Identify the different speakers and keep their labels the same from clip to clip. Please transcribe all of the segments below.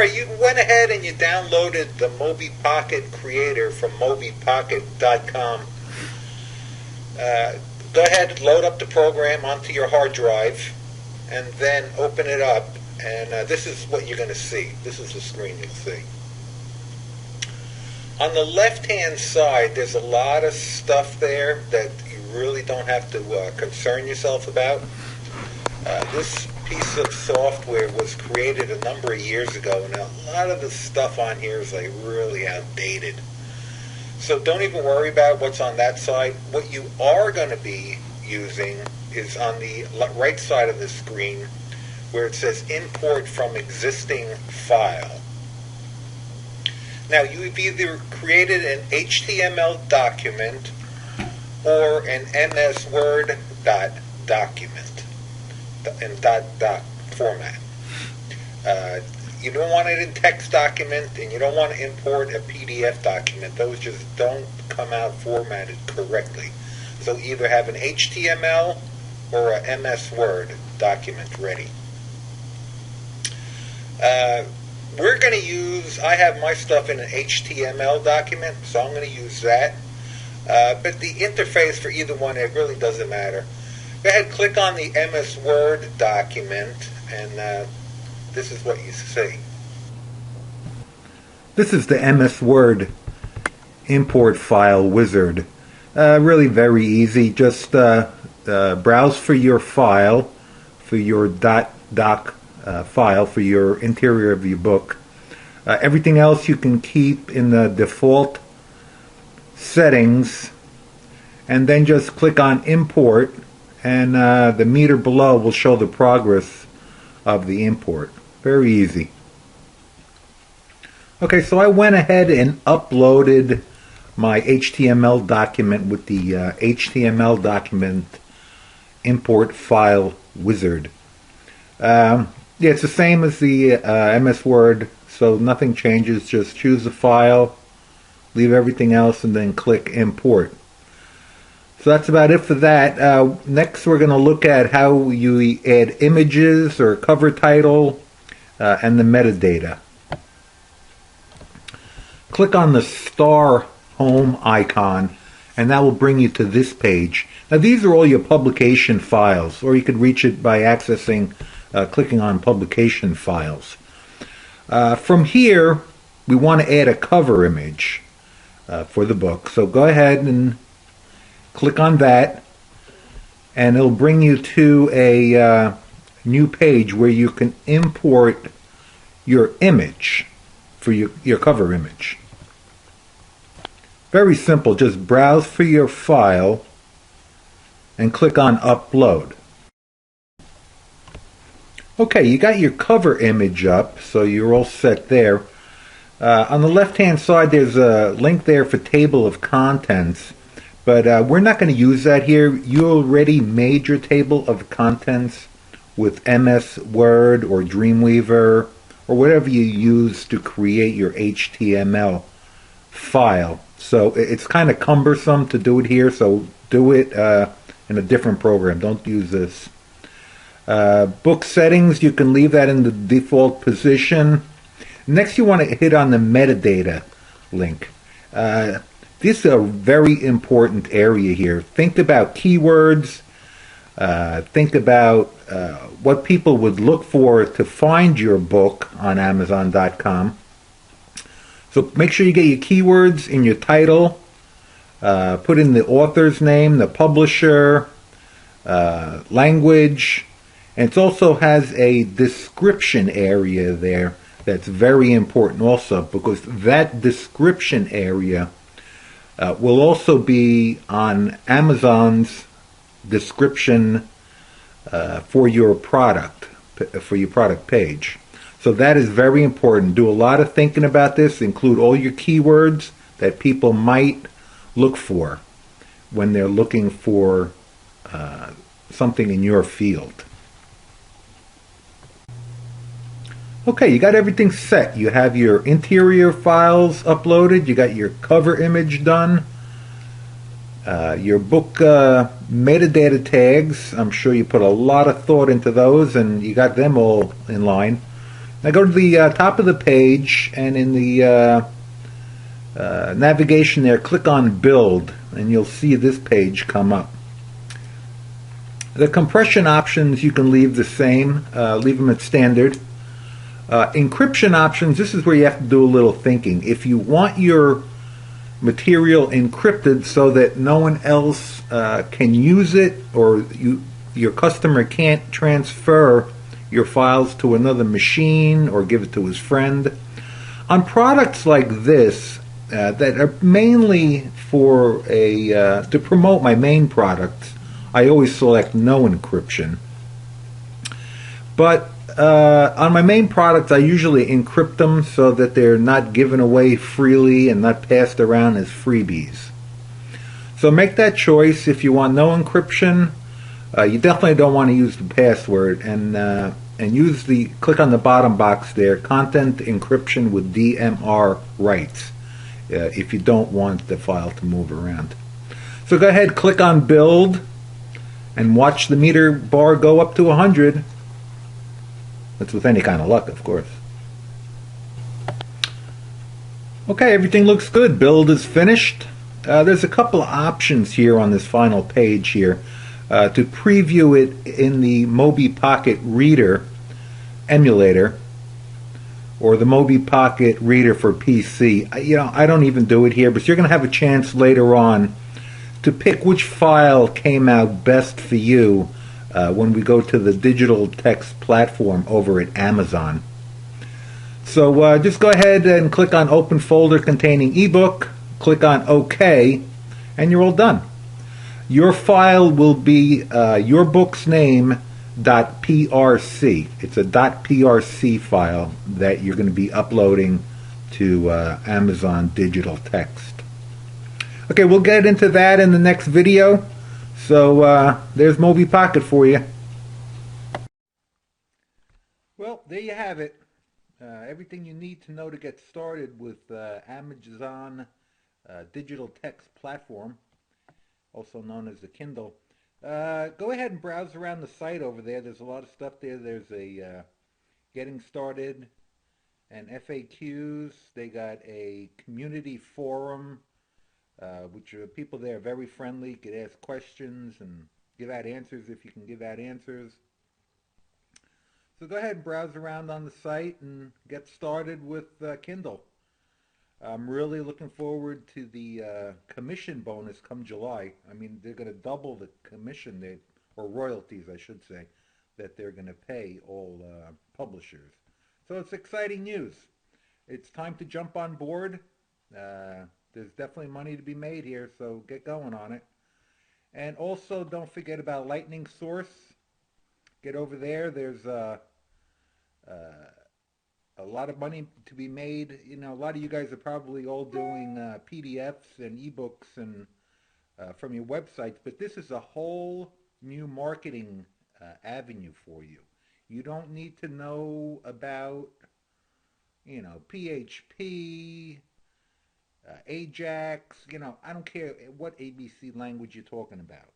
Speaker 1: Alright, you went ahead and you downloaded the Moby Pocket Creator from mobypocket.com. Go ahead, load up the program onto your hard drive, and then open it up, and this is what you're going to see. This is the screen you'll see. On the left-hand side, there's a lot of stuff there that you really don't have to concern yourself about. This piece of software was created a number of years ago, and a lot of the stuff on here is like really outdated. So don't even worry about what's on that side. What you are going to be using is on the right side of the screen where it says import from existing file. Now you've either created an HTML document or an MS Word document in .doc format. You don't want it in text document, and you don't want to import a PDF document. Those just don't come out formatted correctly. So either have an HTML or a MS Word document ready. We're going to use, I have my stuff in an HTML document, so I'm going to use that. But the interface for either one, it really doesn't matter. Go ahead, click on the MS Word document, and this is what you see.
Speaker 2: This is the MS Word import file wizard. Really very easy. Just browse for your file, for your .doc file, for your interior of your book. Everything else you can keep in the default settings, and then just click on import, and the meter below will show the progress of the import. Very easy. Okay, so I went ahead and uploaded my HTML document with the HTML document import file wizard. Yeah, it's the same as the MS Word, so nothing changes. Just choose the file, leave everything else, and then click import. So that's about it for that. Next we're going to look at how you add images or cover title and the metadata. Click on the star home icon, and that will bring you to this page. Now these are all your publication files, or you could reach it by accessing, clicking on publication files. From here, we want to add a cover image for the book. So go ahead and click on that, and it'll bring you to a new page where you can import your image for your cover image. Very simple. Just browse for your file and click on upload. Okay, you got your cover image up, so you're all set there. On the left hand side there's a link there for table of contents, but we're not going to use that here. You already made your table of contents with MS Word or Dreamweaver or whatever you use to create your HTML file. So it's kind of cumbersome to do it here, so do it in a different program. Don't use this. Book settings, you can leave that in the default position. Next you want to hit on the metadata link. This is a very important area here. Think about keywords. Think about what people would look for to find your book on Amazon.com. So make sure you get your keywords in your title. Put in the author's name, the publisher, language, and it also has a description area there that's very important also, because that description area will also be on Amazon's description for your product page. So that is very important. Do a lot of thinking about this. Include all your keywords that people might look for when they're looking for something in your field. Okay, you got everything set. You have your interior files uploaded. You got your cover image done. Your book metadata tags, I'm sure you put a lot of thought into those, and you got them all in line. Now go to the top of the page, and in the navigation there, click on Build, and you'll see this page come up. The compression options you can leave the same, leave them at standard. Encryption options, this is where you have to do a little thinking. If you want your material encrypted so that no one else can use it, or your customer can't transfer your files to another machine or give it to his friend. On products like this that are mainly for to promote my main products, I always select no encryption. But on my main products, I usually encrypt them so that they're not given away freely and not passed around as freebies. So make that choice. If you want no encryption, you definitely don't want to use the password, and use click on the bottom box there, content encryption with DMR rights, if you don't want the file to move around. So go ahead, click on Build, and watch the meter bar go up to 100. That's with any kind of luck, of course. Okay, everything looks good. Build is finished. There's a couple of options here on this final page here to preview it in the Mobi Pocket Reader emulator, or the Mobi Pocket Reader for PC. I don't even do it here, but you're going to have a chance later on to pick which file came out best for you when we go to the digital text platform over at Amazon. So just go ahead and click on Open Folder Containing ebook, click on OK, and you're all done. Your file will be your book's name .prc. It's a .prc file that you're going to be uploading to Amazon Digital Text. Okay, we'll get into that in the next video. So there's Mobi Pocket for you. Well, there you have it. Everything you need to know to get started with Amazon Digital Text Platform, also known as the Kindle. Go ahead and browse around the site over there. There's a lot of stuff there. There's a getting started and FAQs. They got a community forum, which are people there are very friendly. You could ask questions and give out answers if you can give out answers. So go ahead and browse around on the site and get started with Kindle. I'm really looking forward to the commission bonus come July. I mean, they're going to double the commission, or royalties, I should say, that they're going to pay all publishers. So it's exciting news. It's time to jump on board. There's definitely money to be made here, so get going on it. And also, don't forget about Lightning Source. Get over there. There's a lot of money to be made. You know, a lot of you guys are probably all doing PDFs and ebooks and from your websites, but this is a whole new marketing avenue for you. You don't need to know about, PHP, Ajax. I don't care what ABC language you're talking about.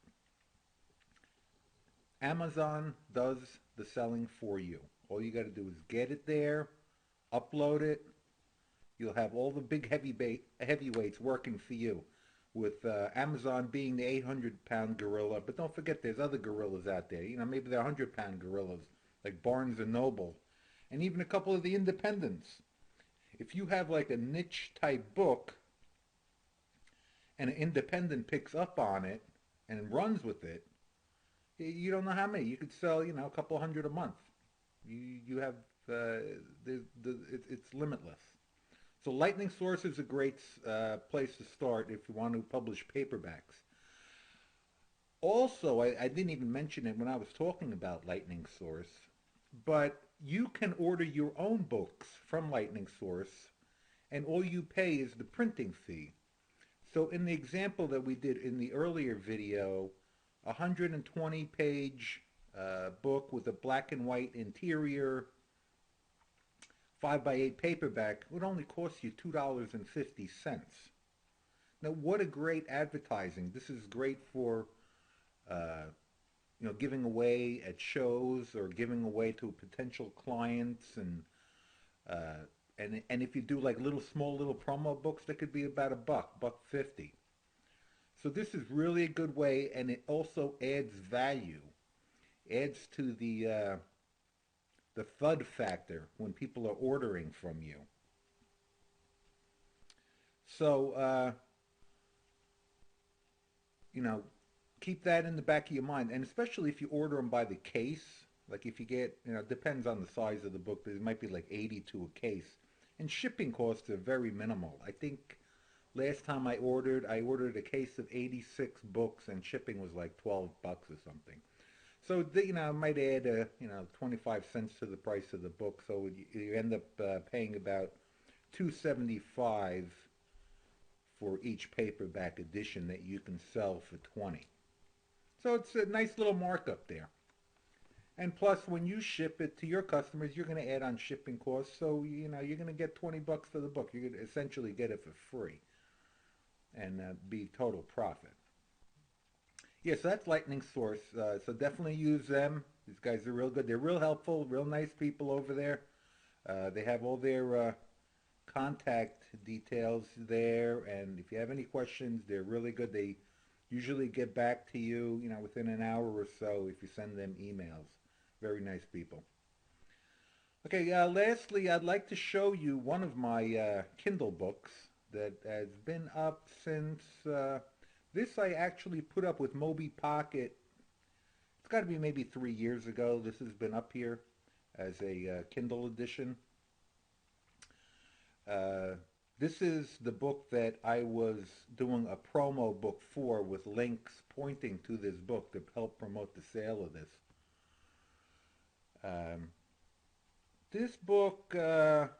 Speaker 2: Amazon does the selling for you. All you got to do is get it there, upload it. You'll have all the big heavyweights working for you, with Amazon being the 800-pound gorilla. But don't forget, there's other gorillas out there. Maybe they're 100-pound gorillas, like Barnes & Noble, and even a couple of the independents. If you have like a niche-type book and an independent picks up on it and runs with it, you don't know how many. You could sell, a couple hundred a month. You have, it's limitless. So Lightning Source is a great place to start if you want to publish paperbacks. Also, I didn't even mention it when I was talking about Lightning Source, but you can order your own books from Lightning Source, and all you pay is the printing fee. So in the example that we did in the earlier video, a 120-page book with a black and white interior, 5x8 paperback would only cost you $2.50. Now, what a great advertising. This is great for giving away at shows or giving away to potential clients, and And if you do like small little promo books, that could be about $1.50. So this is really a good way, and it also adds value, adds to the thud factor when people are ordering from you. So you know, keep that in the back of your mind, and especially if you order them by the case. Like if you get, it depends on the size of the book, but it might be like 80 to a case, and shipping costs are very minimal. I think last time I ordered a case of 86 books, and shipping was like $12 or something. So I might add 25 cents to the price of the book, so you end up paying about $2.75 for each paperback edition that you can sell for 20. So it's a nice little markup there. And plus, when you ship it to your customers, you're going to add on shipping costs. So you're going to get $20 for the book. You're going to essentially get it for free, and be total profit. Yeah, so that's Lightning Source. So definitely use them. These guys are real good. They're real helpful, real nice people over there. They have all their contact details there, and if you have any questions, they're really good. They usually get back to you, within an hour or so if you send them emails. Very nice people. Okay, lastly, I'd like to show you one of my Kindle books that has been up since, this I actually put up with Moby Pocket. It's got to be maybe 3 years ago. This has been up here as a Kindle edition. This is the book that I was doing a promo book for, with links pointing to this book to help promote the sale of this. This book, let's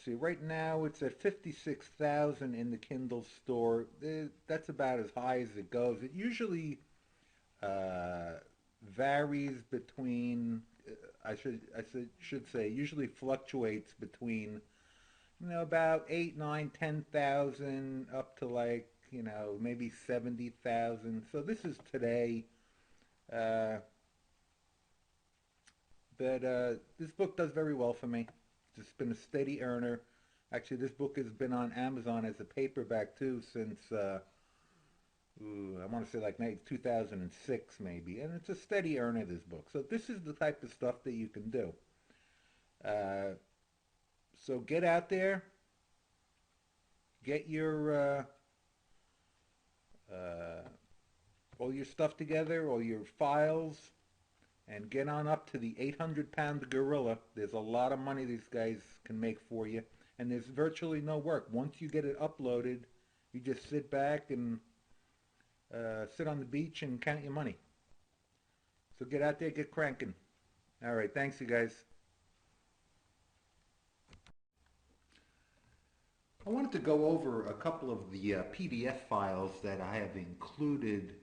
Speaker 2: see, right now it's at 56,000 in the Kindle store. That's about as high as it goes. It usually varies between, I should say, usually fluctuates between, about 8, 9, 10,000 up to like, maybe 70,000. So this is today. But this book does very well for me. It's been a steady earner. Actually, this book has been on Amazon as a paperback too since, I want to say like maybe 2006 maybe. And it's a steady earner, this book. So this is the type of stuff that you can do. So get out there. Get your all your stuff together, all your files, and get on up to the 800-pound gorilla. There's a lot of money these guys can make for you, and there's virtually no work. Once you get it uploaded, you just sit back and sit on the beach and count your money. So get out there, get cranking. All right, thanks, you guys. I wanted to go over a couple of the PDF files that I have included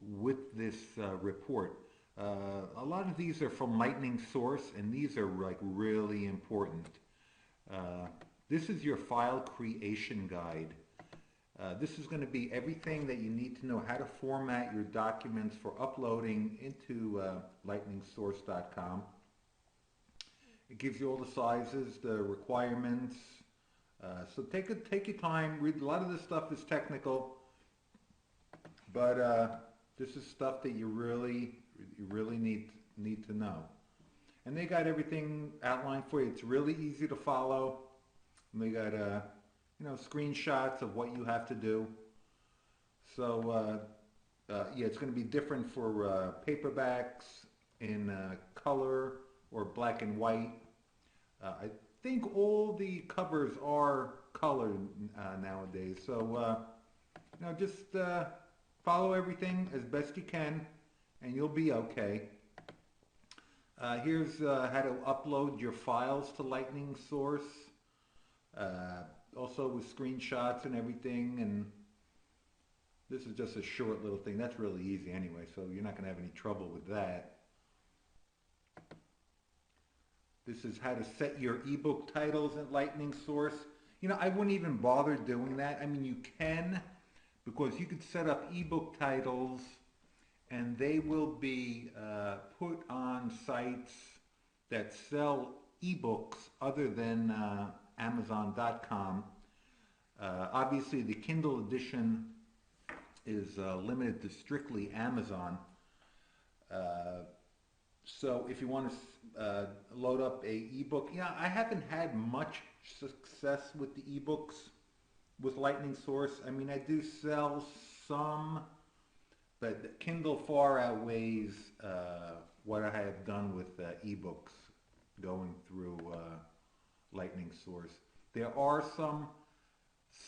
Speaker 2: with this report. A lot of these are from Lightning Source, and these are like really important. This is your file creation guide. This is going to be everything that you need to know how to format your documents for uploading into lightningsource.com. It gives you all the sizes, the requirements. So take your time. Read. A lot of this stuff is technical, but this is stuff that you really need to know. And they got everything outlined for you. It's really easy to follow. And they got screenshots of what you have to do. So yeah, it's going to be different for paperbacks in color or black and white. I think all the covers are colored nowadays. So just follow everything as best you can, and you'll be okay. Here's how to upload your files to Lightning Source, also with screenshots and everything. And this is just a short little thing. That's really easy anyway, so you're not going to have any trouble with that. This is how to set your ebook titles in Lightning Source. I wouldn't even bother doing that. I mean, you can, because you could set up ebook titles and they will be put on sites that sell ebooks other than Amazon.com. Obviously, the Kindle edition is limited to strictly Amazon. So if you want to load up a ebook, I haven't had much success with the ebooks with Lightning Source. I mean, I do sell some, but Kindle far outweighs what I have done with ebooks going through Lightning Source. There are some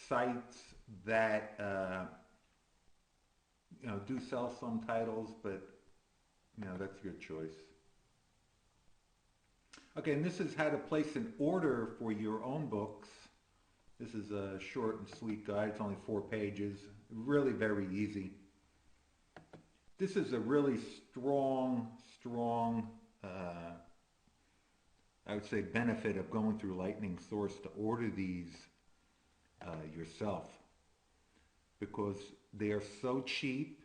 Speaker 2: sites that do sell some titles, but that's your choice. Okay, and this is how to place an order for your own books. This is a short and sweet guide. It's only 4 pages. Really very easy. This is a really strong, I would say, benefit of going through Lightning Source to order these yourself, because they are so cheap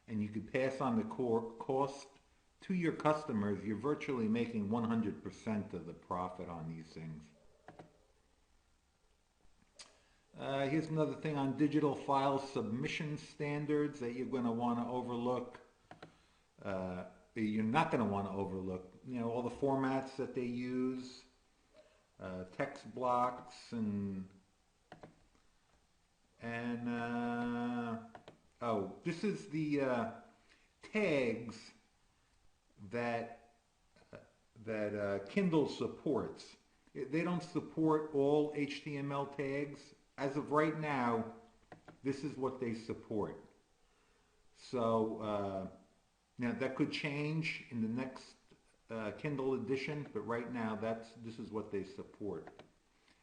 Speaker 2: and you can pass on the cost to your customers. You're virtually making 100% of the profit on these things. Here's another thing on digital file submission standards that you're going to want to overlook. You're not going to want to overlook, all the formats that they use, text blocks this is the tags that Kindle supports. They don't support all HTML tags. As of right now, this is what they support. So now that could change in the next Kindle edition, but right now this is what they support.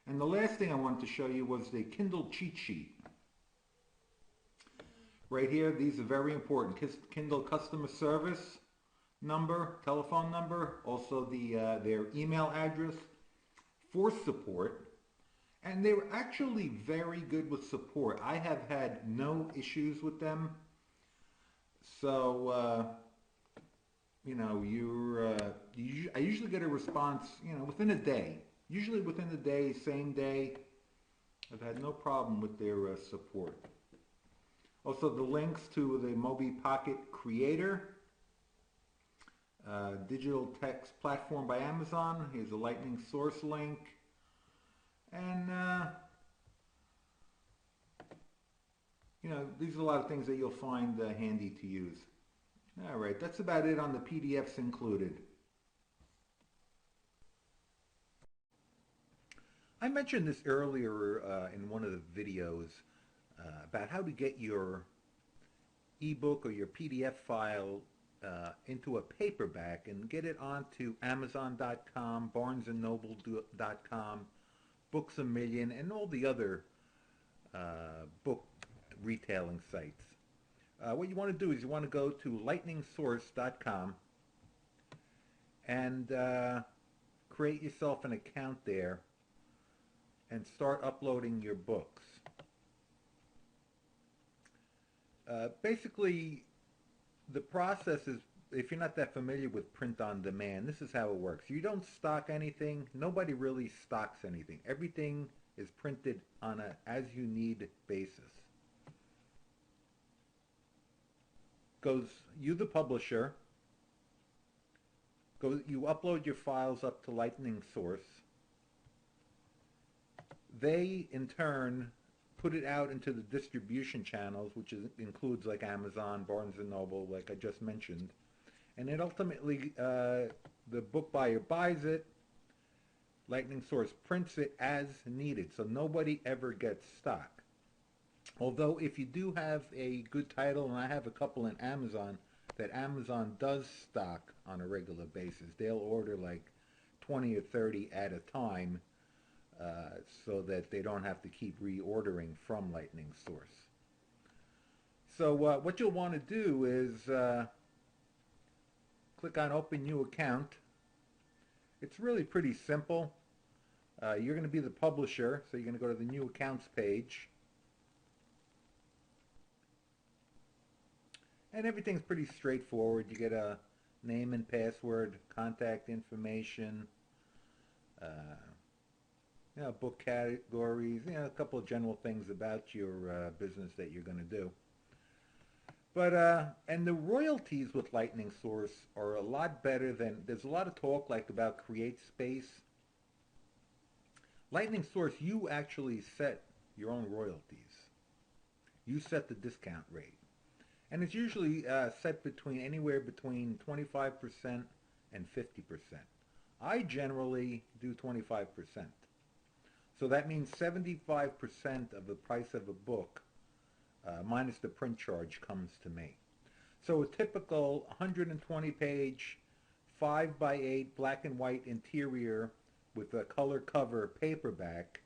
Speaker 2: And the last thing I wanted to show you was the Kindle cheat sheet. Right here, these are very important. Kindle customer service number, telephone number, also their email address for support. And they were actually very good with support. I have had no issues with them. So, I usually get a response, within a day. Usually within the day, same day. I've had no problem with their support. Also, the links to the Mobi Pocket Creator, digital text platform by Amazon. Here's a Lightning Source link. And, these are a lot of things that you'll find handy to use. All right, that's about it on the PDFs included. I mentioned this earlier in one of the videos about how to get your ebook or your PDF file into a paperback and get it onto Amazon.com, BarnesandNoble.com, Books A Million, and all the other book retailing sites. What you want to do is you want to go to lightningsource.com and create yourself an account there and start uploading your books. Basically, the process is, if you're not that familiar with print on demand, this is how it works. You don't stock anything. Nobody really stocks anything. Everything is printed on a as-you-need basis. You, the publisher, you upload your files up to Lightning Source. They, in turn, put it out into the distribution channels, which includes like Amazon, Barnes & Noble, like I just mentioned. And then ultimately, the book buyer buys it. Lightning Source prints it as needed, so nobody ever gets stock. Although if you do have a good title, and I have a couple in Amazon, that Amazon does stock on a regular basis. They'll order like 20 or 30 at a time, so that they don't have to keep reordering from Lightning Source. So what you'll want to do is click on Open New Account. It's really pretty simple. You're going to be the publisher, so you're going to go to the New Accounts page. And everything's pretty straightforward. You get a name and password, contact information, uh, book categories, a couple of general things about your business that you're going to do. But and the royalties with Lightning Source are a lot better than. There's a lot of talk like about Create Space. Lightning Source, you actually set your own royalties. You set the discount rate, and it's usually set between anywhere between 25% and 50%. I generally do 25%. So that means 75% of the price of a book, minus the print charge, comes to me. So a typical 120-page, 5 by 8 black and white interior with a color cover paperback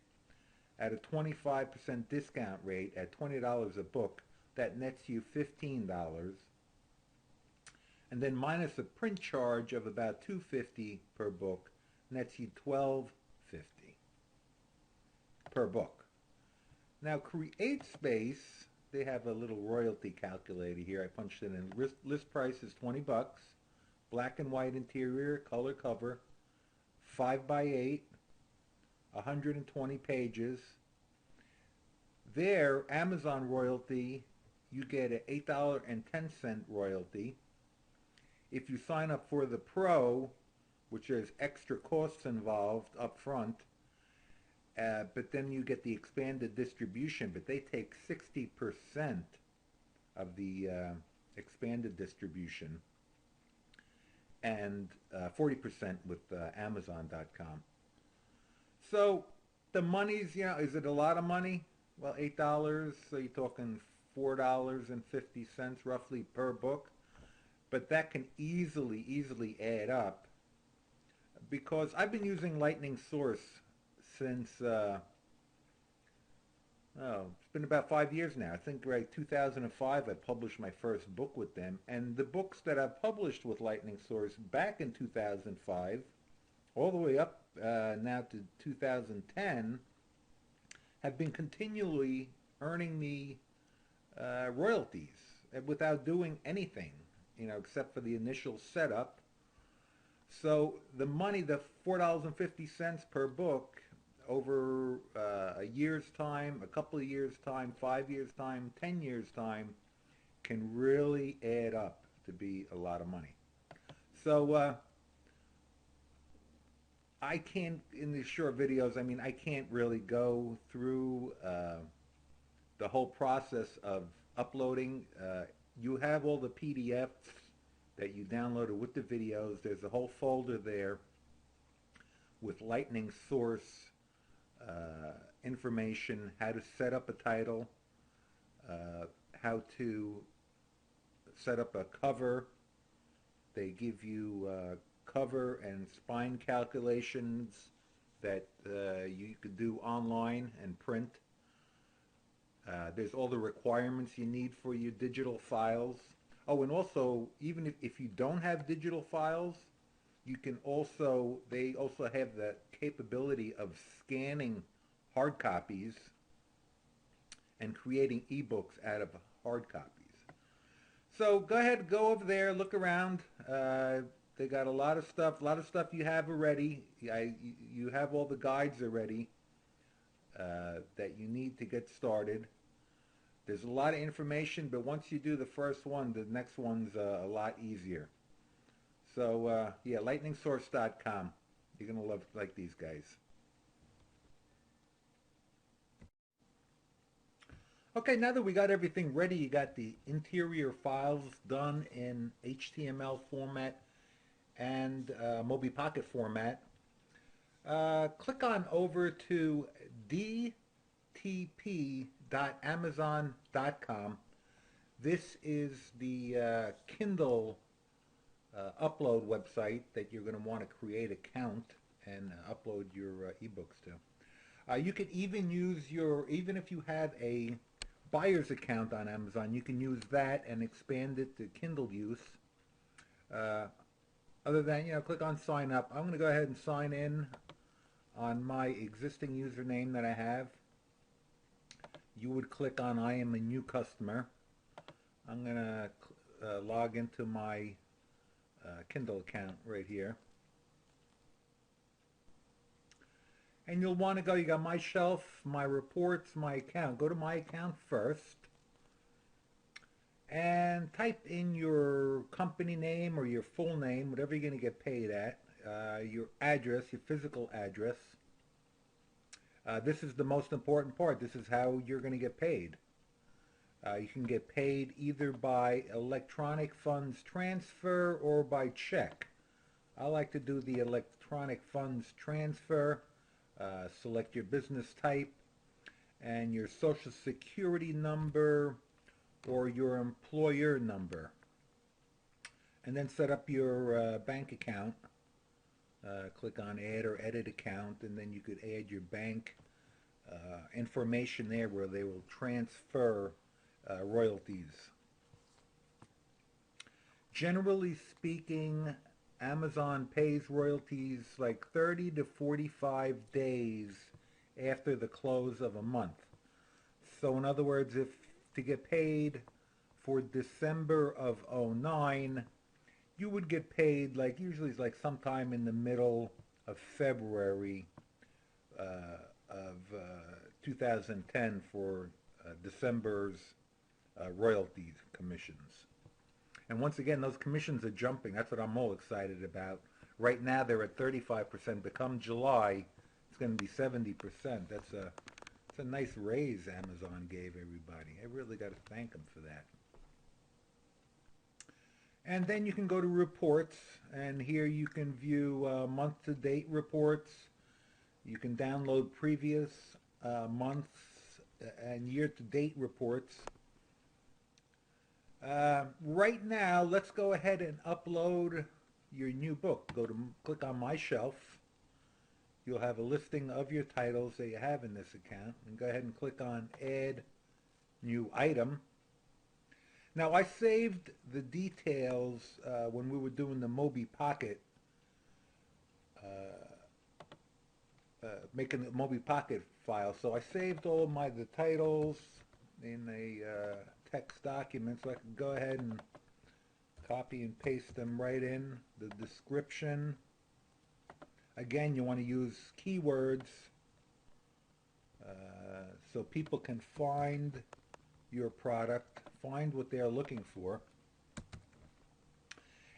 Speaker 2: at a 25% discount rate at $20 a book, that nets you $15. And then minus a print charge of about $2.50 per book, nets you $12.50 per book. Now Create Space, they have a little royalty calculator here. I punched it in. List price is $20. Black and white interior, color cover, 5 by 8, 120 pages. There, Amazon royalty, you get an $8.10 royalty. If you sign up for the Pro, which there's extra costs involved up front, but then you get the expanded distribution, but they take 60% of the expanded distribution and 40% with Amazon.com. So the money's, is it a lot of money? Well, $8, so you're talking $4.50 roughly per book. But that can easily add up, because I've been using Lightning Source since, it's been about 5 years now. I think right 2005 I published my first book with them. And the books that I've published with Lightning Source back in 2005, all the way up now to 2010, have been continually earning me royalties without doing anything, except for the initial setup. So the money, the $4.50 per book, over a year's time, a couple of years' time, 5 years' time, 10 years' time, can really add up to be a lot of money. So I can't, in these short videos, I can't really go through the whole process of uploading. You have all the PDFs that you downloaded with the videos. There's a whole folder there with Lightning Source information, how to set up a title, how to set up a cover. They give you cover and spine calculations that you could do online and print. There's all the requirements you need for your digital files. Oh, and also, even if you don't have digital files, you can also, they also have the capability of scanning hard copies and creating ebooks out of hard copies. So go ahead, go over there, look around. They got a lot of stuff you have already. You have all the guides already that you need to get started. There's a lot of information, but once you do the first one, the next one's a lot easier. So, yeah, lightningsource.com. You're going to like these guys. Okay, now that we got everything ready, you got the interior files done in HTML format and Mobi Pocket format. Click on over to dtp.amazon.com. This is the Kindle upload website that you're going to want to create an account and upload your ebooks to. You can even use even if you have a buyer's account on Amazon, you can use that and expand it to Kindle use. Other than, click on sign up. I'm going to go ahead and sign in on my existing username that I have. You would click on I am a new customer. I'm going to log into my Kindle account right here. And you'll want to go, you got my shelf, my reports, my account. Go to my account first and type in your company name or your full name, whatever you're going to get paid at, your address, your physical address. This is the most important part. This is how you're going to get paid. You can get paid either by electronic funds transfer or by check. I like to do the electronic funds transfer. Select your business type and your social security number or your employer number. And then set up your bank account. Click on add or edit account, and then you could add your bank information there where they will transfer royalties. Generally speaking, Amazon pays royalties like 30 to 45 days after the close of a month. So in other words, if to get paid for December of '09, you would get paid like usually it's like sometime in the middle of February of 2010 for December's royalties commissions. And once again, those commissions are jumping. That's what I'm all excited about. Right now they're at 35%, but come July it's going to be 70%. It's a nice raise Amazon gave everybody. I really got to thank them for that. And then you can go to reports, and here you can view month-to-date reports. You can download previous months and year-to-date reports. Right now, let's go ahead and upload your new book. Click on My Shelf. You'll have a listing of your titles that you have in this account, and go ahead and click on Add New Item. Now, I saved the details when we were doing the Mobi Pocket, making the Mobi Pocket file. So I saved all the titles in a text document, so I can go ahead and copy and paste them right in. The description. Again, you want to use keywords so people can find your product, find what they're looking for.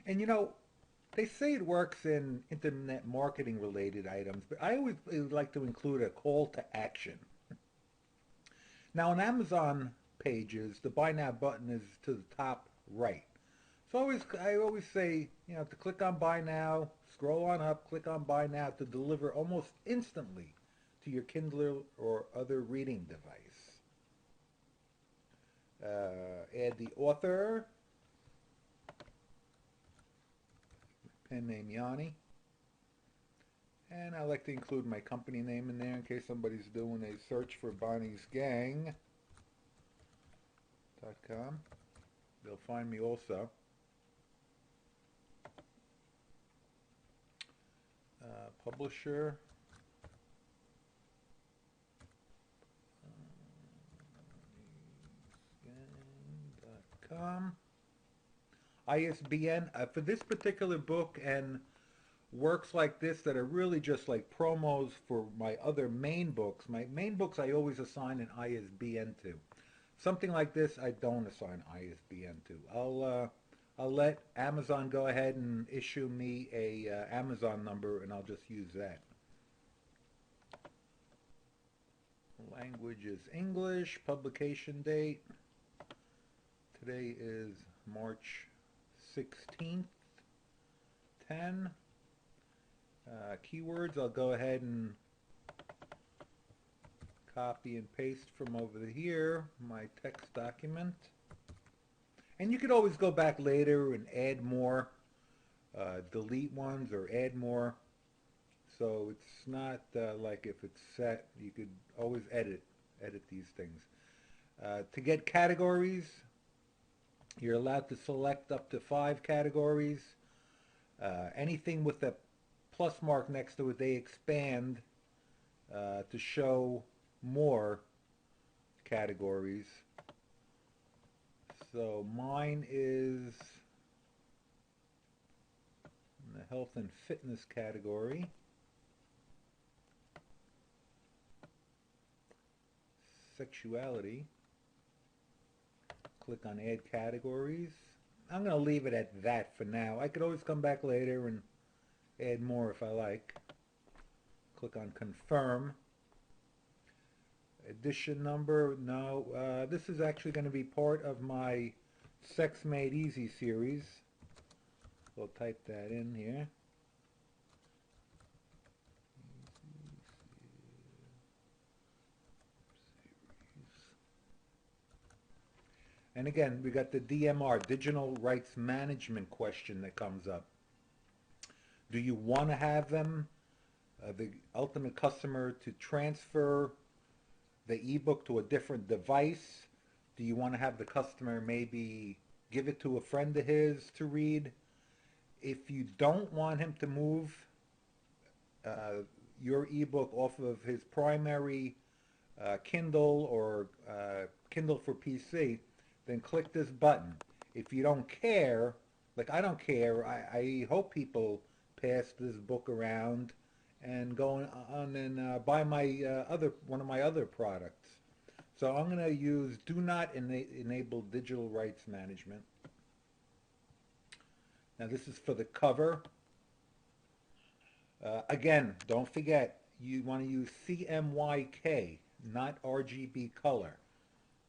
Speaker 2: And you know, they say it works in internet marketing related items, but I always like to include a call to action. Now on Amazon pages, the buy now button is to the top right. So I always say, you know, to click on buy now, scroll on up, click on buy now to deliver almost instantly to your Kindle or other reading device. Add the author, pen name Yanni, and I like to include my company name in there in case somebody's doing a search for BonniesGang.com. They'll find me also. Publisher, BonniesGang.com. ISBN for this particular book and works like this that are really just like promos for my other main books. My main books I always assign an ISBN to. Something like this I don't assign ISBN to. I'll let Amazon go ahead and issue me a Amazon number, and I'll just use that. Language is English. Publication date. Today is March 16th, 10. Keywords, I'll go ahead and copy and paste from over here, my text document. And you could always go back later and add more, delete ones or add more. So it's not like if it's set, you could always edit these things. To get categories, you're allowed to select up to 5 categories. Anything with a plus mark next to it, they expand to show more categories. So mine is the health and fitness category. Sexuality. Click on add categories. I'm going to leave it at that for now. I could always come back later and add more if I like. Click on confirm. Edition number, no. This is actually going to be part of my Sex Made Easy series. We'll type that in here. And again, we got the DMR, Digital Rights Management question that comes up. Do you want to have them, the ultimate customer, to transfer the ebook to a different device? Do you want to have the customer maybe give it to a friend of his to read? If you don't want him to move your ebook off of his primary Kindle or Kindle for PC, then click this button. If you don't care, like I don't care, I hope people pass this book around and go on and buy my one of my other products. So I'm going to use do not enable digital rights management. Now this is for the cover. Again, don't forget, you want to use CMYK, not RGB color.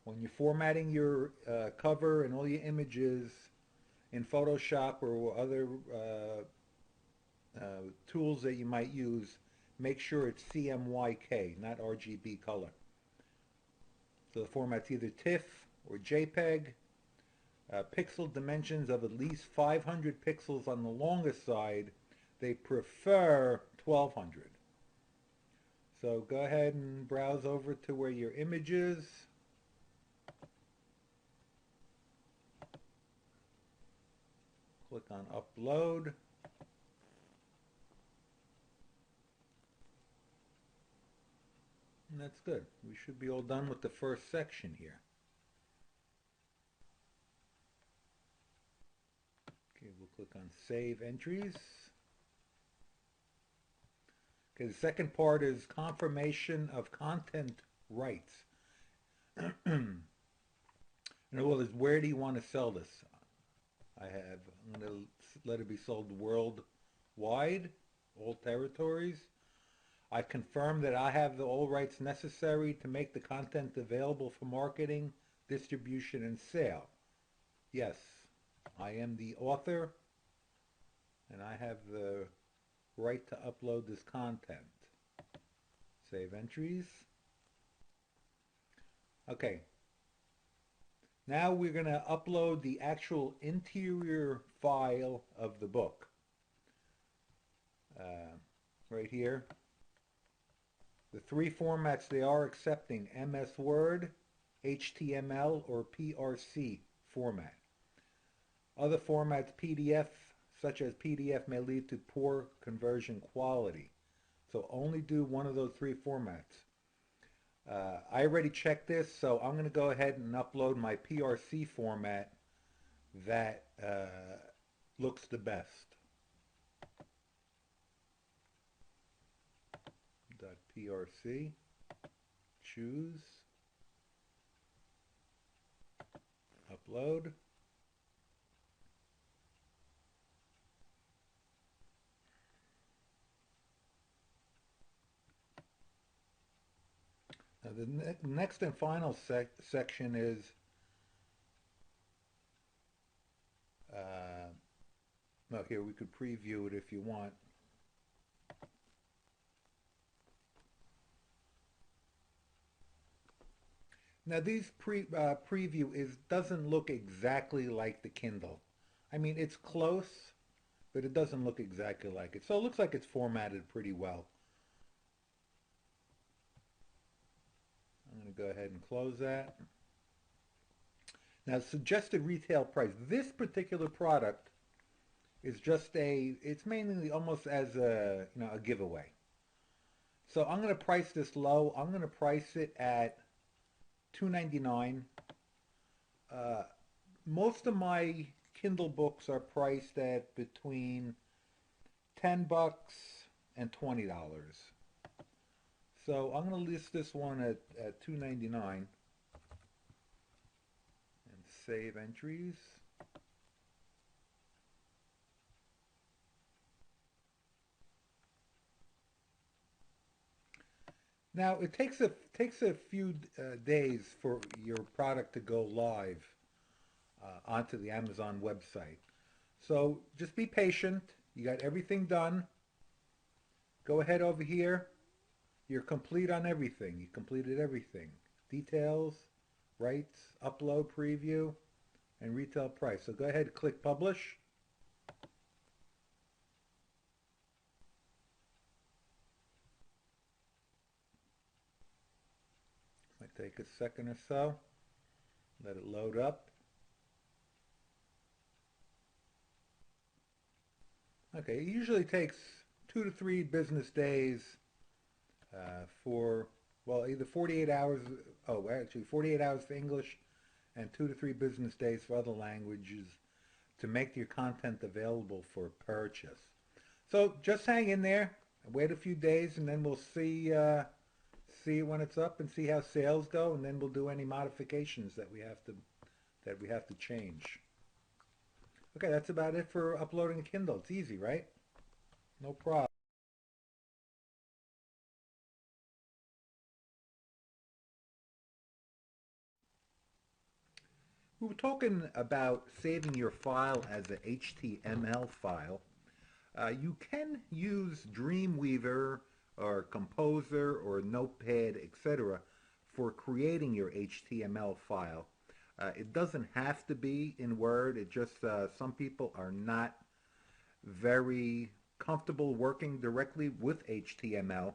Speaker 2: When you're formatting your cover and all your images in Photoshop or other tools that you might use, make sure it's CMYK, not RGB color. So the format's either TIFF or JPEG. Pixel dimensions of at least 500 pixels on the longest side. They prefer 1200. So go ahead and browse over to where your image is. Click on upload. And that's good. We should be all done with the first section here. Okay, we'll click on Save Entries. Okay, the second part is confirmation of content rights. In other words, where do you want to sell this? I'm going to let it be sold worldwide, all territories. I confirm that I have all rights necessary to make the content available for marketing, distribution, and sale. Yes, I am the author, and I have the right to upload this content. Save entries. Okay. Now we're going to upload the actual interior file of the book. Right here. The three formats they are accepting: MS Word, HTML, or PRC format. Other formats, PDF, such as PDF, may lead to poor conversion quality. So only do one of those three formats. I already checked this, so I'm going to go ahead and upload my PRC format that looks the best. .prc, choose, upload. Now the next and final section is no, here we could preview it if you want. Now these preview doesn't look exactly like the Kindle. I mean, it's close, but it doesn't look exactly like it. So it looks like it's formatted pretty well. I'm going to go ahead and close that. Now, suggested retail price. This particular product is just it's mainly almost as a giveaway. So I'm going to price this low. I'm going to price it at $2.99. Most of my Kindle books are priced at between $10 and $20. So I'm going to list this one at $2.99 and save entries. Now it takes a few days for your product to go live onto the Amazon website. So just be patient. You got everything done. Go ahead over here. You're complete on everything. You completed everything. Details, rights, upload, preview, and retail price. So go ahead and click publish. Might take a second or so. Let it load up. Okay, it usually takes 2 to 3 business days for, well, either 48 hours, actually 48 hours for English and 2 to 3 business days for other languages to make your content available for purchase. So just hang in there, wait a few days, and then we'll see when it's up and see how sales go, and then we'll do any modifications that we have to change. Okay, that's about it for uploading Kindle. It's easy, right? No problem. We were talking about saving your file as an HTML file. You can use Dreamweaver or Composer or Notepad, etc. for creating your HTML file. It doesn't have to be in Word. It just some people are not very comfortable working directly with HTML.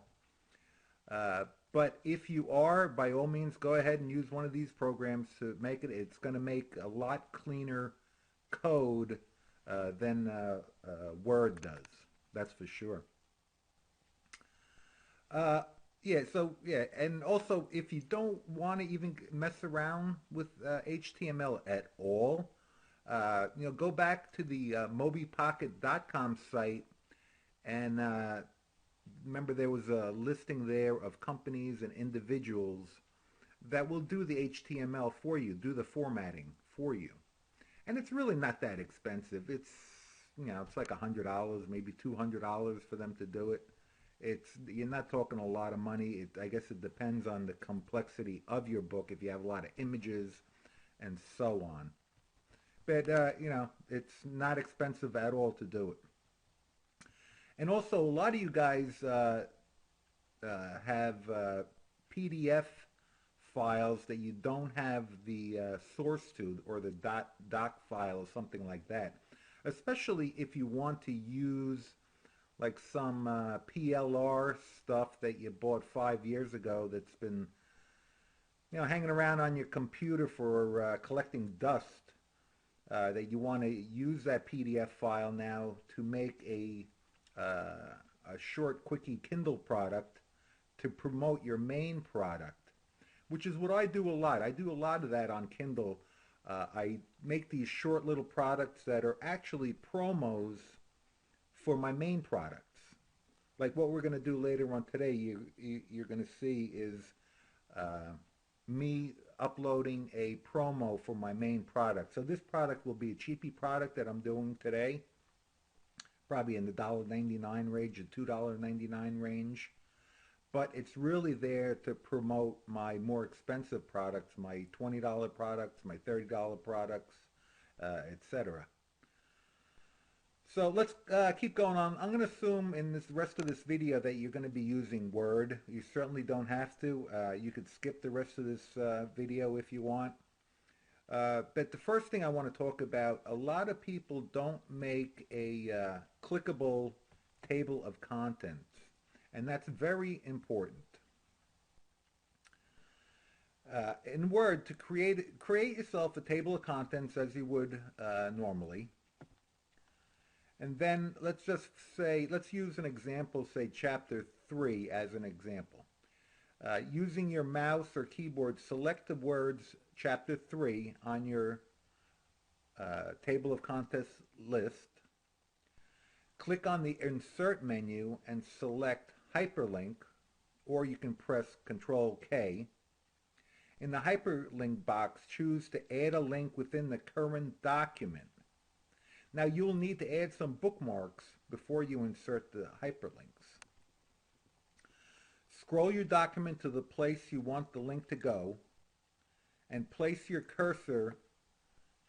Speaker 2: But if you are, by all means, go ahead and use one of these programs to make it. It's going to make a lot cleaner code than Word does. That's for sure. And also if you don't want to even mess around with HTML at all, go back to the mobipocket.com site and remember there was a listing there of companies and individuals that will do the HTML for you, do the formatting for you. And it's really not that expensive. It's like $100, maybe $200 for them to do it. You're not talking a lot of money. I guess it depends on the complexity of your book, if you have a lot of images and so on. But, it's not expensive at all to do it. And also, a lot of you guys have PDF files that you don't have the source to, or the doc file or something like that. Especially if you want to use like some PLR stuff that you bought 5 years ago that's been hanging around on your computer for collecting dust, that you want to use that PDF file now to make a short quickie Kindle product to promote your main product, which is what I do a lot. I do a lot of that on Kindle. I make these short little products that are actually promos for my main products. Like what we're going to do later on today, you're going to see is me uploading a promo for my main product. So this product will be a cheapy product that I'm doing today, probably in the $1.99 range, the $2.99 range. But it's really there to promote my more expensive products, my $20 products, my $30 products, etc. So let's keep going on. I'm going to assume in this rest of this video that you're going to be using Word. You certainly don't have to. You could skip the rest of this video if you want. But the first thing I want to talk about, a lot of people don't make a clickable table of contents. And that's very important. In Word, to create yourself a table of contents as you would normally. And then let's use an example, say chapter 3 as an example. Using your mouse or keyboard, select the words chapter 3 on your table of contents list. click on the Insert menu and select Hyperlink, or you can press Control K. In the hyperlink box, choose to add a link within the current document. Now you'll need to add some bookmarks before you insert the hyperlinks. Scroll your document to the place you want the link to go and place your cursor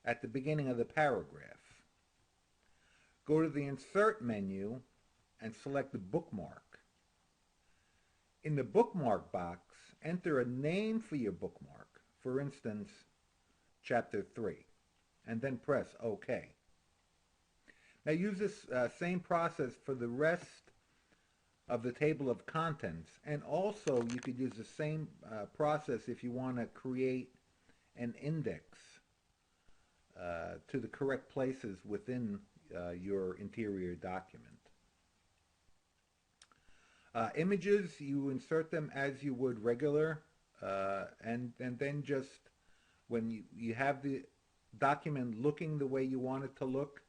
Speaker 2: at the beginning of the paragraph. Go to the Insert menu and select the bookmark. In the bookmark box, enter a name for your bookmark, for instance, Chapter 3, and then press OK. Now use this same process for the rest of the table of contents, and also you could use the same process if you want to create an index to the correct places within your interior document. Images, you insert them as you would regular, and then just when you have the document looking the way you want it to look,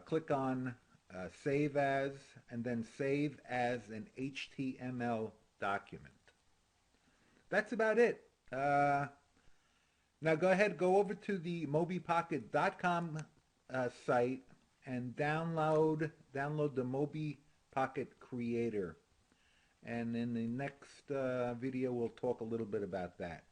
Speaker 2: click on Save As, and then Save as an HTML document. That's about it. Now go ahead, go over to the mobipocket.com site and download the MobiPocket Creator. And in the next video we'll talk a little bit about that.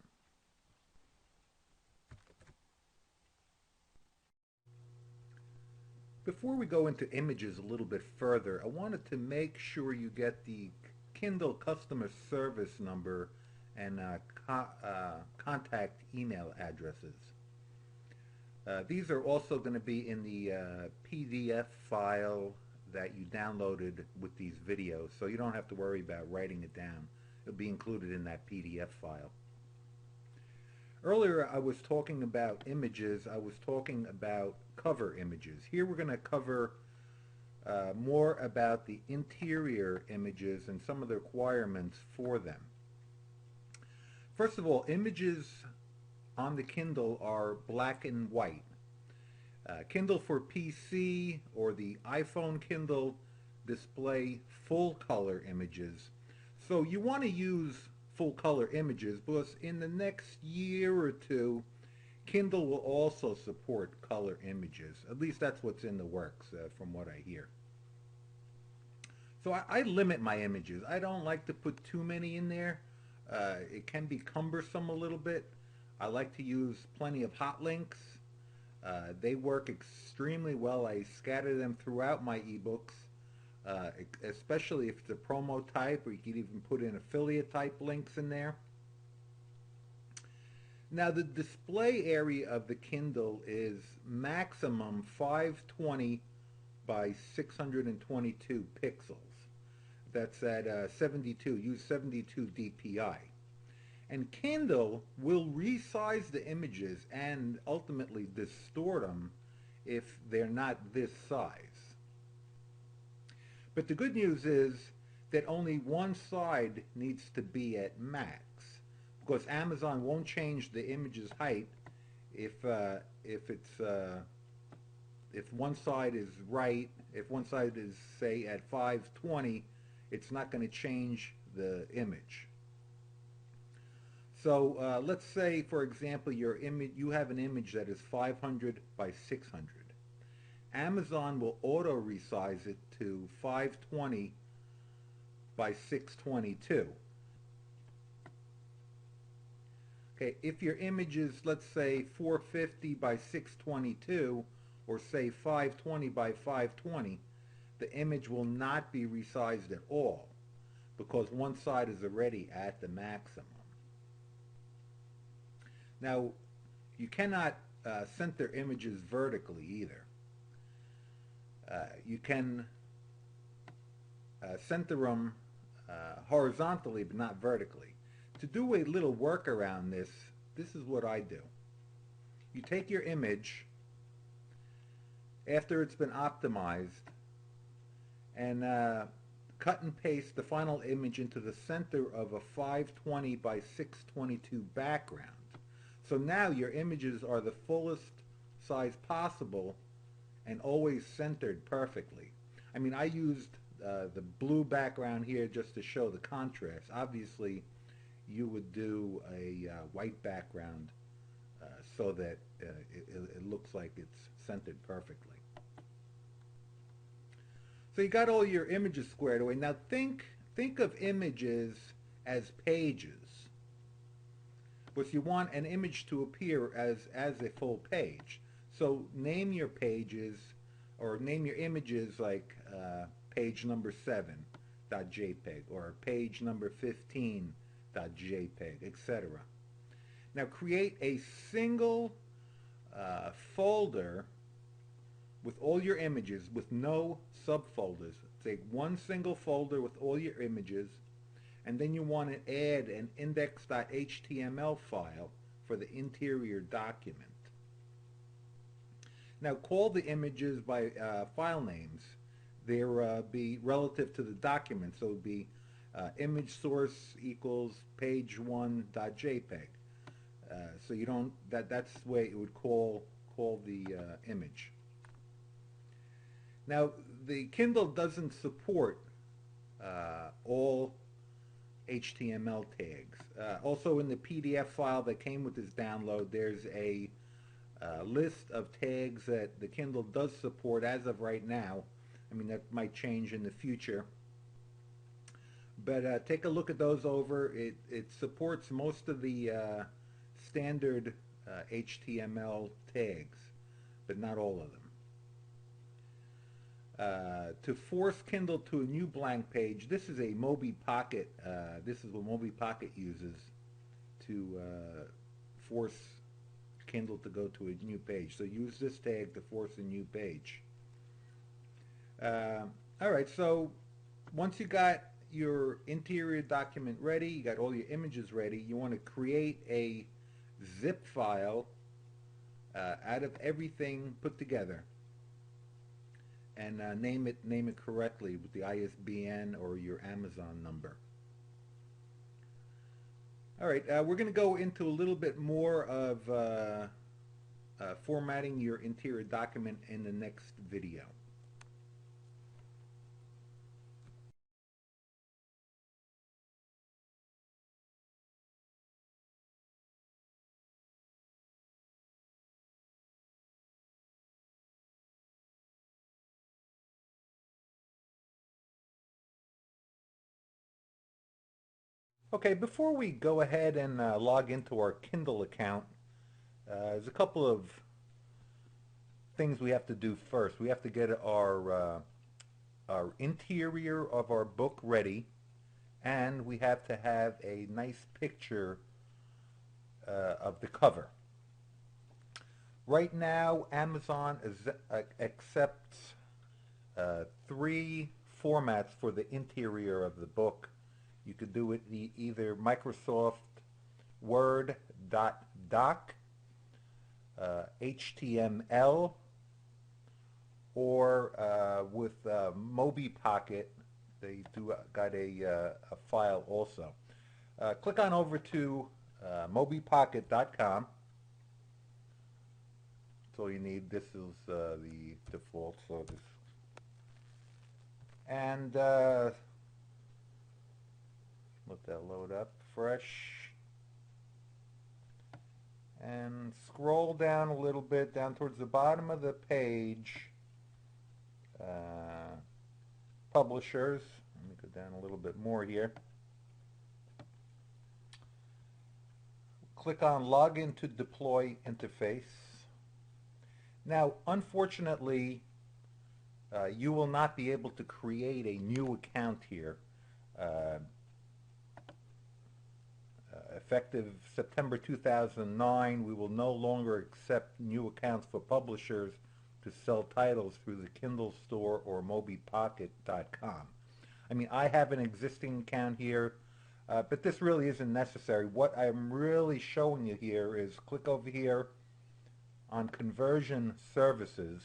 Speaker 2: Before we go into images a little bit further, I wanted to make sure you get the Kindle customer service number and contact email addresses. These are also going to be in the PDF file that you downloaded with these videos, so you don't have to worry about writing it down. It'll be included in that PDF file. Earlier I was talking about images. I was talking about cover images. Here we're going to cover more about the interior images and some of the requirements for them. First of all, images on the Kindle are black and white. Kindle for PC or the iPhone Kindle display full color images. So you want to use full color images because in the next year or two Kindle will also support color images. At least that's what's in the works from what I hear. So I limit my images. I don't like to put too many in there. It can be cumbersome a little bit. I like to use plenty of hot links. They work extremely well. I scatter them throughout my ebooks, especially if it's a promo type, or you can even put in affiliate type links in there. Now the display area of the Kindle is maximum 520 by 622 pixels. That's at 72, use 72 dpi. And Kindle will resize the images and ultimately distort them if they're not this size. But the good news is that only one side needs to be at max, because Amazon won't change the image's height if one side is right. If one side is, say, at 520, it's not going to change the image. So let's say, for example, you have an image that is 500 by 600. Amazon will auto resize it to 520 by 622. Okay, if your image is, let's say, 450 by 622, or say 520 by 520, the image will not be resized at all because one side is already at the maximum. Now, you cannot center images vertically either. You can center them horizontally, but not vertically. To do a little work around this is what I do. You take your image after it's been optimized and cut and paste the final image into the center of a 520 by 622 background. So now your images are the fullest size possible and always centered perfectly. I mean, I used the blue background here just to show the contrast. Obviously, you would do a white background so that it looks like it's centered perfectly. So you got all your images squared away. Now think of images as pages. But you want an image to appear as a full page. So name your pages, or name your images like page number 7.jpg or page number 15.jpg, etc. Now create a single folder with all your images with no subfolders. Take one single folder with all your images, and then you want to add an index.html file for the interior document. Now call the images by file names. They'll be relative to the document, so it would be image source equals page1.jpg. So you don't, that's the way it would call the image. Now the Kindle doesn't support all HTML tags. Also in the PDF file that came with this download, there's a list of tags that the Kindle does support as of right now. I mean, that might change in the future. But take a look at those over. It supports most of the standard HTML tags, but not all of them. To force Kindle to a new blank page, this is a Moby Pocket. This is what Moby Pocket uses to force Kindle to go to a new page. So use this tag to force a new page. Alright, so once you got your interior document ready, you got all your images ready, you want to create a zip file out of everything put together, and name it correctly with the ISBN or your Amazon number. Alright, we're going to go into a little bit more of formatting your interior document in the next video. Okay, before we go ahead and log into our Kindle account, there's a couple of things we have to do first. We have to get our interior of our book ready, and we have to have a nice picture of the cover. Right now, Amazon accepts 3 formats for the interior of the book. You could do it either Microsoft Word .doc, HTML, or with Moby Pocket. They got a file also. Click on over to mobypocket.com. That's all you need. This is the default. So this, and let that load up fresh, and scroll down a little bit, down towards the bottom of the page. Publishers. Let me go down a little bit more here. Click on Login to Deploy Interface. Now, unfortunately, you will not be able to create a new account here. Effective September 2009, we will no longer accept new accounts for publishers to sell titles through the Kindle store or mobypocket.com. I mean, I have an existing account here, but this really isn't necessary. What I'm really showing you here is click over here on Conversion Services.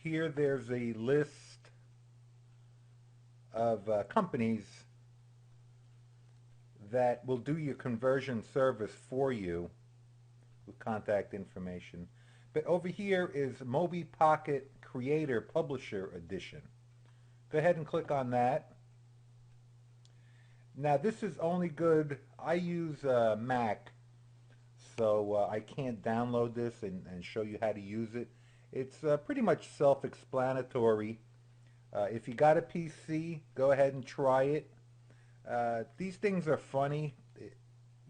Speaker 2: Here there's a list of companies that will do your conversion service for you with contact information. But over here is Moby Pocket Creator Publisher Edition. Go ahead and click on that. Now this is only good, I use Mac, so I can't download this and show you how to use it. It's pretty much self-explanatory. If you got a PC, go ahead and try it. These things are funny.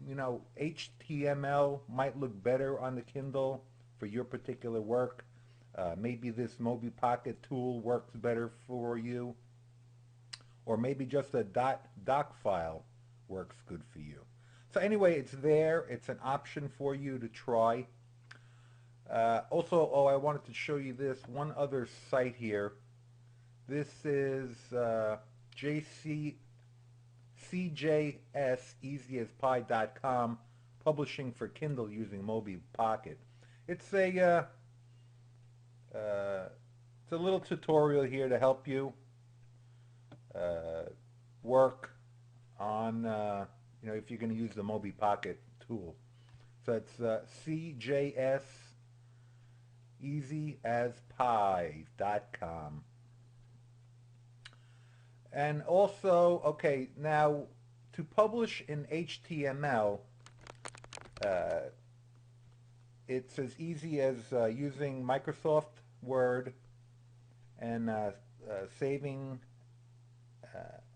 Speaker 2: You know, HTML might look better on the Kindle for your particular work. Maybe this Mobi Pocket tool works better for you. Or maybe just a doc file works good for you. So anyway, it's there. It's an option for you to try. Also, I wanted to show you this one other site here. This is CJS, publishing for Kindle using Mobi Pocket. It's a little tutorial here to help you work on, if you're going to use the Mobi Pocket tool. So it's CJS, easyAsPie.com. And also, okay, now to publish in HTML, it's as easy as using Microsoft Word and saving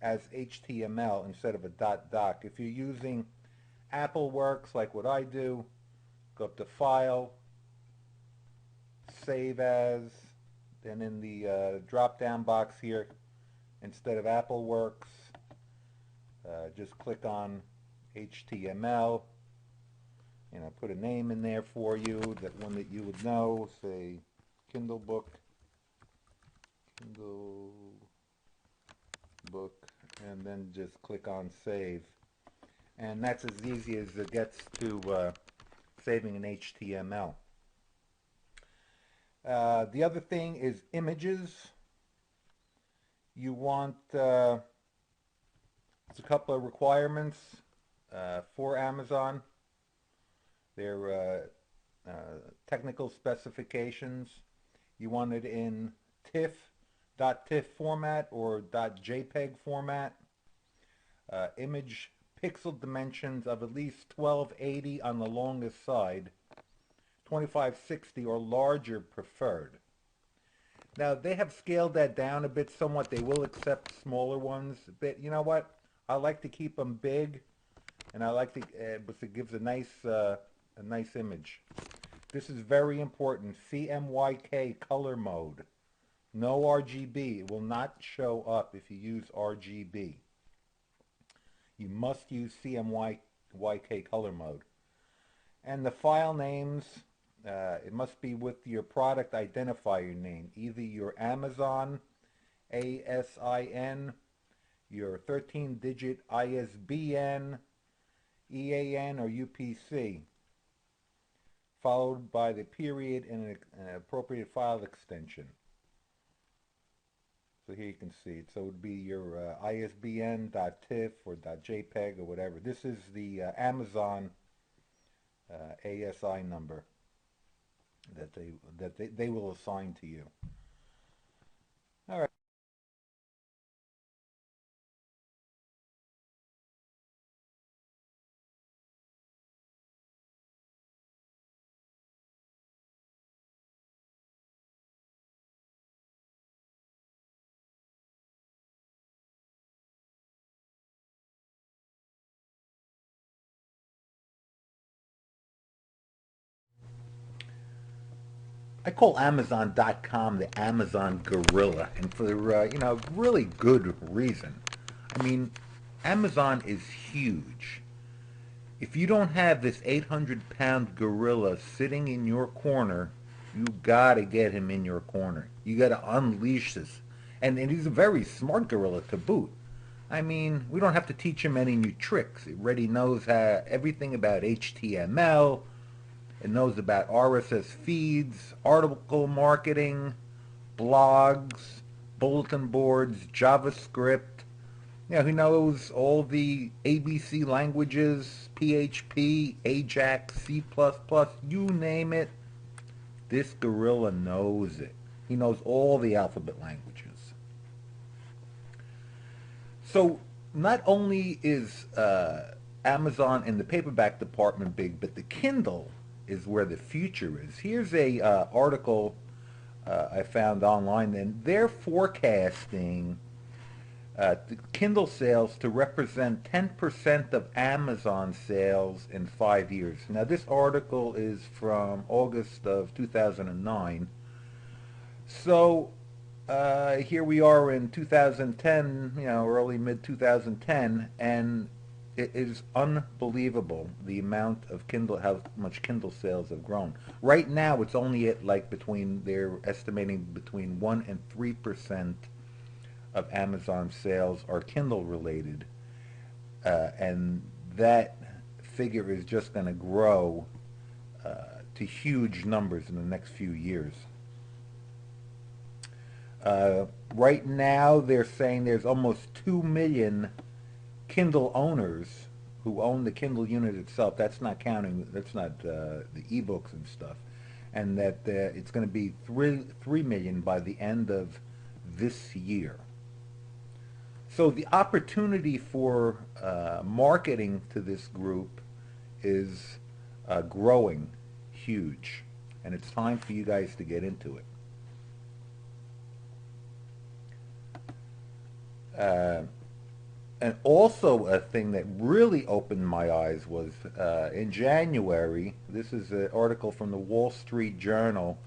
Speaker 2: as HTML instead of a .doc. If you're using Apple Works like what I do, go up to File, Save As, then in the drop-down box here, instead of Apple Works, just click on HTML. Put a name in there for you, that one that you would know, say Kindle book, and then just click on Save. And that's as easy as it gets to saving in HTML. The other thing is images. You want, there's a couple of requirements for Amazon. They're technical specifications. You want it in TIFF, .tiff format or .jpeg format. Image pixel dimensions of at least 1280 on the longest side, 2560 or larger preferred. Now they have scaled that down a bit somewhat. They will accept smaller ones, but you know what? I like to keep them big, and I like to because it gives a nice image. This is very important. CMYK color mode. No RGB. It will not show up if you use RGB. You must use CMYK color mode. And the file names, it must be with your product identifier name, either your Amazon ASIN, your 13-digit ISBN, EAN, or UPC, followed by the period and an appropriate file extension. So here you can see it. So it would be your ISBN, .tiff, or .jpeg, or whatever. This is the Amazon ASI number that they will assign to you. All right. I call Amazon.com the Amazon gorilla, and for really good reason. I mean, Amazon is huge. If you don't have this 800-pound gorilla sitting in your corner, you gotta get him in your corner. You gotta unleash this, and he's a very smart gorilla to boot. I mean, we don't have to teach him any new tricks. He already knows everything about HTML. It knows about RSS feeds, article marketing, blogs, bulletin boards, JavaScript. He knows all the ABC languages, PHP, AJAX, C++, you name it. This gorilla knows it. He knows all the alphabet languages. So not only is Amazon in the paperback department big, but the Kindle is where the future is. Here's a article I found online, and they're forecasting the Kindle sales to represent 10% of Amazon sales in 5 years. Now, this article is from August of 2009. So here we are in 2010, early mid 2010, and it is unbelievable the amount of Kindle, how much Kindle sales have grown. Right now, it's only at they're estimating between 1 and 3% of Amazon sales are Kindle related, and that figure is just going to grow to huge numbers in the next few years. Right now, they're saying there's almost 2 million Kindle owners who own the Kindle unit itself. That's not the ebooks and stuff, and that it's going to be 3 million by the end of this year. So the opportunity for marketing to this group is growing huge, and it's time for you guys to get into it. And also a thing that really opened my eyes was in January, this is an article from the Wall Street Journal,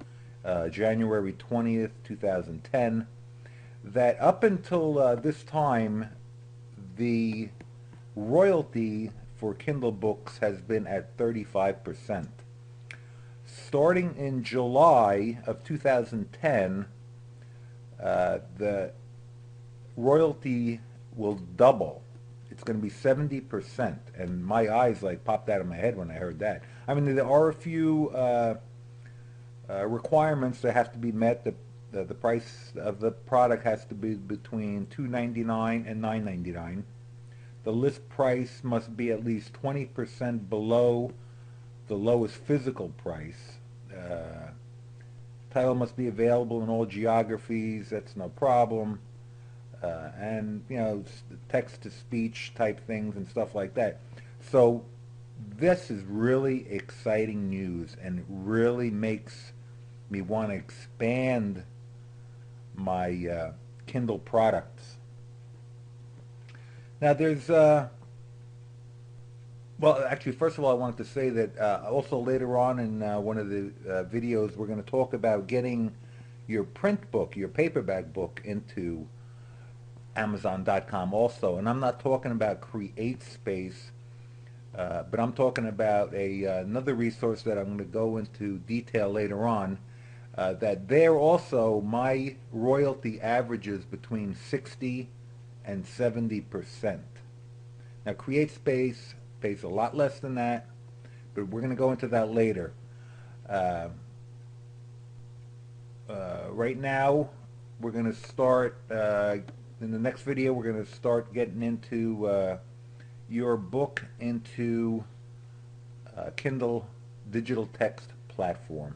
Speaker 2: January 20th, 2010, that up until this time, the royalty for Kindle books has been at 35%. Starting in July of 2010, the royalty will double. It's going to be 70%, and my eyes popped out of my head when I heard that. I mean, there are a few requirements that have to be met. The price of the product has to be between $2.99 and $9.99. The list price must be at least 20% below the lowest physical price. Title must be available in all geographies. That's no problem. And text-to-speech type things and stuff like that. So this is really exciting news, and it really makes me want to expand my Kindle products. Now there's actually, first of all, I wanted to say that also later on in one of the videos, we're going to talk about getting your print book, your paperback book, into Amazon.com also. And I'm not talking about CreateSpace, but I'm talking about another resource that I'm going to go into detail later on, that there also my royalty averages between 60 and 70%. Now CreateSpace pays a lot less than that, but we're going to go into that later. Right now, we're going to start in the next video, we're going to start getting into your book into Kindle digital text platform.